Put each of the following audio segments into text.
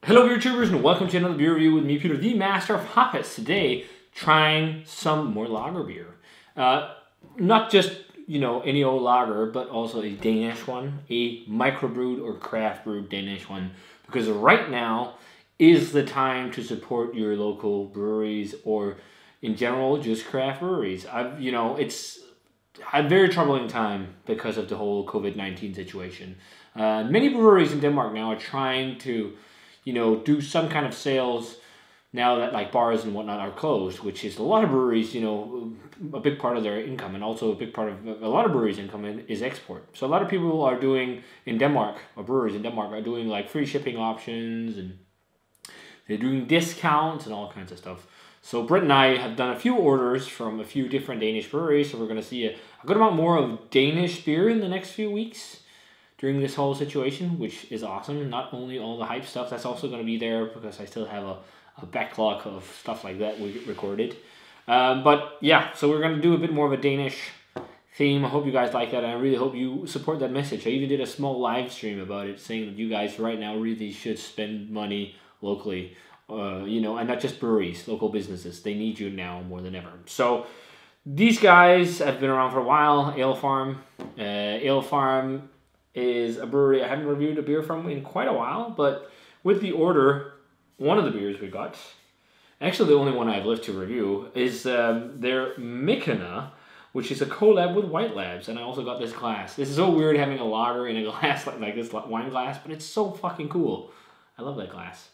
Hello beer tubers and welcome to another beer review with me, Peter, the master of hoppets. Today, trying some more lager beer. Not just, any old lager, but also a Danish one, a microbrewed or craft brewed Danish one. Because right now is the time to support your local breweries or in general, just craft breweries. It's a very troubling time because of the whole COVID-19 situation. Many breweries in Denmark now are trying to do some kind of sales now that like bars and whatnot are closed, which is a lot of breweries, a big part of their income, and also a big part of a lot of breweries' income is export. So a lot of people are doing in Denmark, or breweries in Denmark are doing like free shipping options, and they're doing discounts and all kinds of stuff. So Britt and I have done a few orders from a few different Danish breweries, so we're going to see a good amount more of Danish beer in the next few weeks during this whole situation, which is awesome. Not only all the hype stuff, that's also going to be there because I still have a backlog of stuff like that we recorded. But yeah, so we're going to do a bit more of a Danish theme. I hope you guys like that, and I really hope you support that message. I even did a small live stream about it, saying that you guys right now really should spend money locally, and not just breweries, local businesses. They need you now more than ever. So these guys have been around for a while. Alefarm. Alefarm is a brewery I haven't reviewed a beer from in quite a while, but with the order, one of the beers we got, actually the only one I have left to review, is their Mycena, which is a collab with White Labs, and I also got this glass. This is so weird having a lager in a glass like this wine glass, but it's so fucking cool. I love that glass.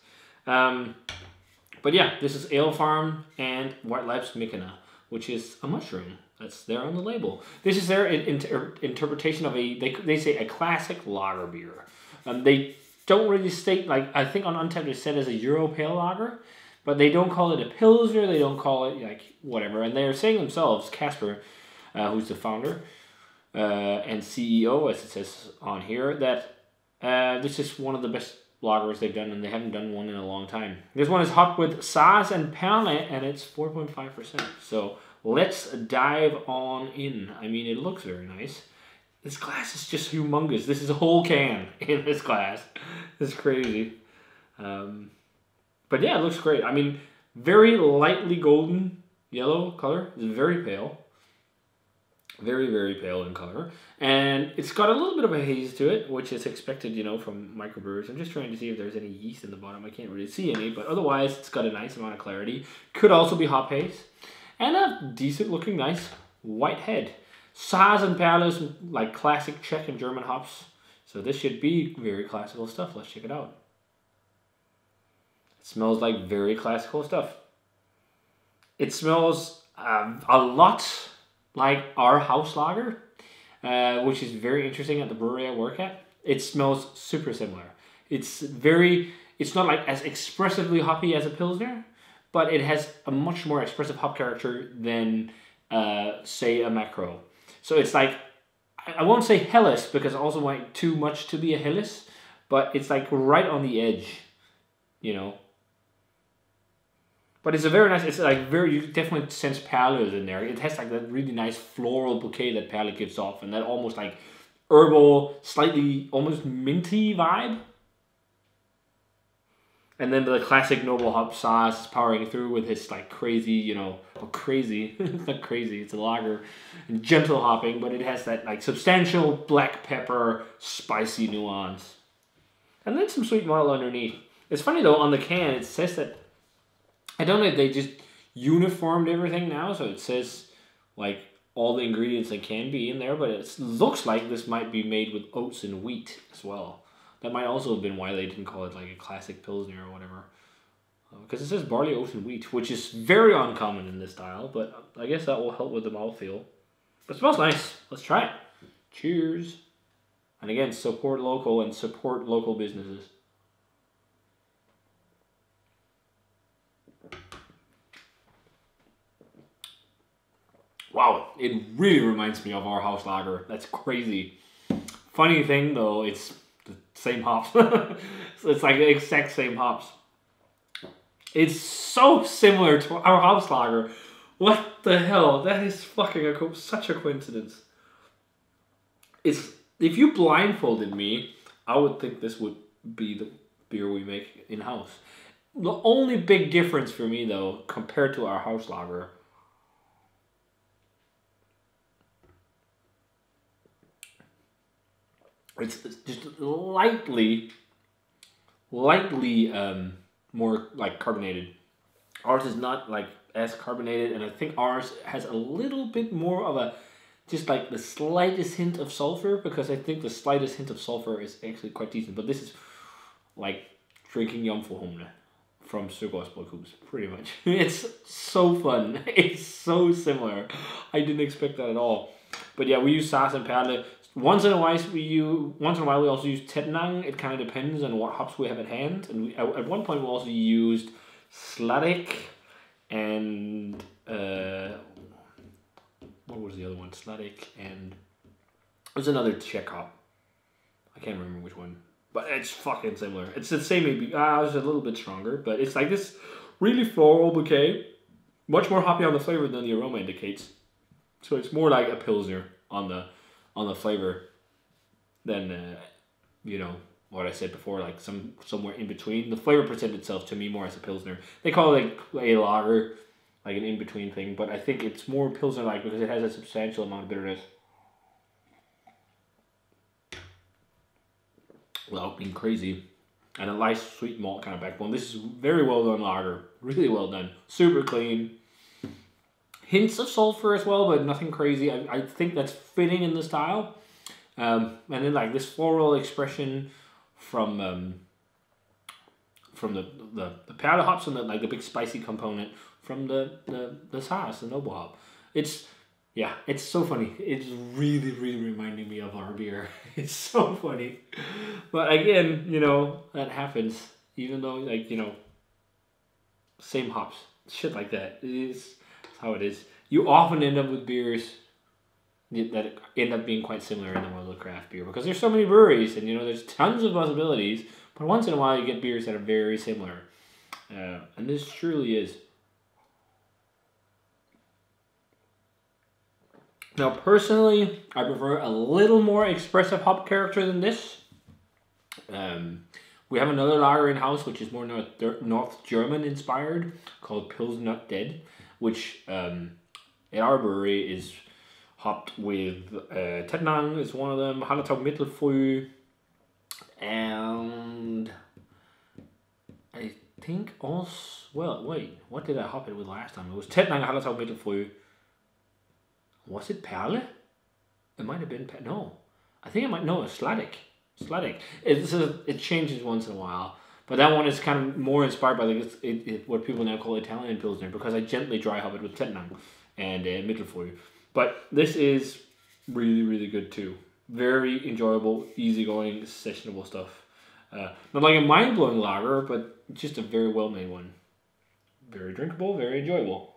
But yeah, this is Alefarm and White Labs Mycena, which is a mushroom. That's there on the label. This is their interpretation of they say a classic lager beer. They don't really state, like, I think on Untappd it said as a Euro Pale Lager, but they don't call it a Pilsner, they don't call it, like, whatever. And they're saying themselves, Casper, who's the founder and CEO, as it says on here, that this is one of the best lagers they've done, and they haven't done one in a long time. This one is hopped with Saaz and Perle, and it's 4.5%. So let's dive on in. I mean, it looks very nice. This glass is just humongous. This is a whole can in this glass. It's crazy. But yeah, it looks great. I mean, very lightly golden yellow color. It's very pale. Very, very pale in color. And it's got a little bit of a haze to it, which is expected, from microbrewers. I'm just trying to see if there's any yeast in the bottom. I can't really see any, but otherwise it's got a nice amount of clarity. Could also be hop haze. And a decent looking, nice white head. Saaz and Perle is like classic Czech and German hops. So this should be very classical stuff. Let's check it out. It smells like very classical stuff. It smells a lot like our house lager, which is very interesting at the brewery I work at. It smells super similar. It's not like as expressively hoppy as a Pilsner, but it has a much more expressive hop character than, say, a Macro. So it's like, I won't say Helles, because I also want too much to be a Helles, but it's like right on the edge, But it's a very nice, it's like you definitely sense Perle in there. It has like that really nice floral bouquet that Perle gives off, and that almost like herbal, slightly almost minty vibe. And then the classic noble hop Saaz is powering through with his like crazy, crazy, it's not crazy, it's a lager, and gentle hopping, but it has that like substantial black pepper, spicy nuance. And then some sweet malt underneath. It's funny though, on the can it says that, I don't know if they just uniformed everything now, so it says like all the ingredients that can be in there, but it looks like this might be made with oats and wheat as well. That might also have been why they didn't call it like a classic Pilsner or whatever. Because it says barley, oats, and wheat, which is very uncommon in this style, but I guess that will help with the mouthfeel. But it smells nice. Let's try it. Cheers. And again, support local and support local businesses. Wow, it really reminds me of our house lager. That's crazy. Funny thing though, it's the same hops. So it's like the exact same hops. It's so similar to our house lager. What the hell? That is fucking such a coincidence. If you blindfolded me, I would think this would be the beer we make in-house. The only big difference for me, though, compared to our house lager, it's just lightly more like carbonated. Ours is not like as carbonated, and I think ours has a little bit more of a, just like the slightest hint of sulfur, because I think the slightest hint of sulfur is actually quite decent. But this is like drinking Jomfruhumle from Søgårdsbryghus, pretty much. It's so fun. It's so similar. I didn't expect that at all. But yeah, we use Sass and Perle. Once in a while we also use Tetnang. It kind of depends on what hops we have at hand. And we, at one point we also used Sladik and what was the other one? Sladik and there's another Czech hop. I can't remember which one, but it's fucking similar. It's the same ABV. It's a little bit stronger, but it's like this really floral bouquet, much more hoppy on the flavor than the aroma indicates. So it's more like a Pilsner on the flavor than you know what I said before, like somewhere in between. The flavor presents itself to me more as a Pilsner. They call it like a lager, like an in-between thing, but I think it's more Pilsner-like because it has a substantial amount of bitterness without being crazy, and a nice sweet malt kind of backbone. This is very well done lager, really well done, super clean. Hints of sulfur as well, but nothing crazy. I think that's fitting in the style. And then like this floral expression from the powder hops and the big spicy component from the Sass, the noble hop. It's so funny. It's really reminding me of our beer. It's so funny. But again, you know, that happens even though, like, you know, same hops, shit like that. It's how it is. You often end up with beers that end up being quite similar in the world of craft beer because there's so many breweries and, you know, there's tons of possibilities, but once in a while you get beers that are very similar. And this truly is. Now, personally, I prefer a little more expressive hop character than this. We have another lager in-house, which is more North German inspired, called Pils Not Dead, which at our brewery is hopped with Tetnang is one of them, Hallertau Mittelfrüh, and I think also, well, wait, what did I hop it with last time? It was Tetnang, Hallertau Mittelfrüh. Was it Perle? It might have been, no. I think it might, no, it's Sladik. Sladik. It changes once in a while. But that one is kind of more inspired by what people now call Italian Pilsner, because I gently dry hop it with Tetnang and Mittelfrüh. But this is really good too. Very enjoyable, easygoing, sessionable stuff. Not like a mind-blowing lager, but just a very well-made one. Very drinkable, very enjoyable.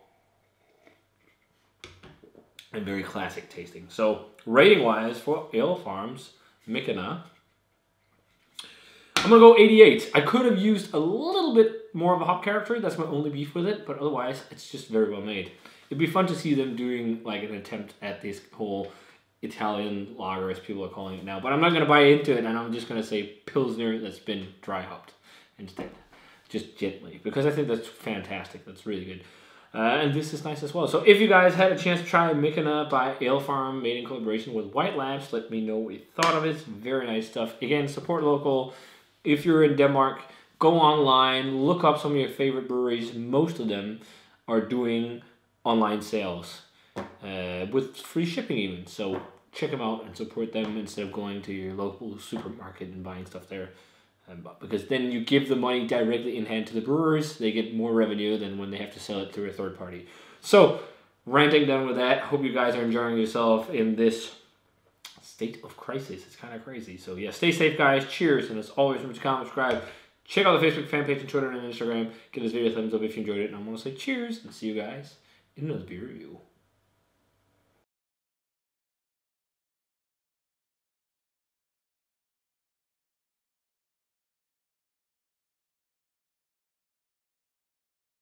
And very classic tasting. So, rating-wise for Alefarm's Mycena, I'm going to go 88. I could have used a little bit more of a hop character. That's my only beef with it. But otherwise, it's just very well made. It'd be fun to see them doing like an attempt at this whole Italian lager, as people are calling it now. But I'm not going to buy into it, and I'm just going to say Pilsner that's been dry hopped instead. Just gently. Because I think that's fantastic. That's really good. And this is nice as well. So if you guys had a chance to try Mycena by Alefarm, made in collaboration with White Labs, let me know what you thought of it. Very nice stuff. Again, support local. If you're in Denmark, go online, look up some of your favorite breweries. Most of them are doing online sales with free shipping even. So check them out and support them instead of going to your local supermarket and buying stuff there. Because then you give the money directly in hand to the brewers. They get more revenue than when they have to sell it through a third party. So, ranting done with that. Hope you guys are enjoying yourself in this state of crisis. It's kind of crazy. So yeah, stay safe, guys. Cheers. And as always, remember to comment, subscribe. Check out the Facebook fan page and Twitter and Instagram. Give this video a thumbs up if you enjoyed it. And I'm going to say cheers and see you guys in another beer review.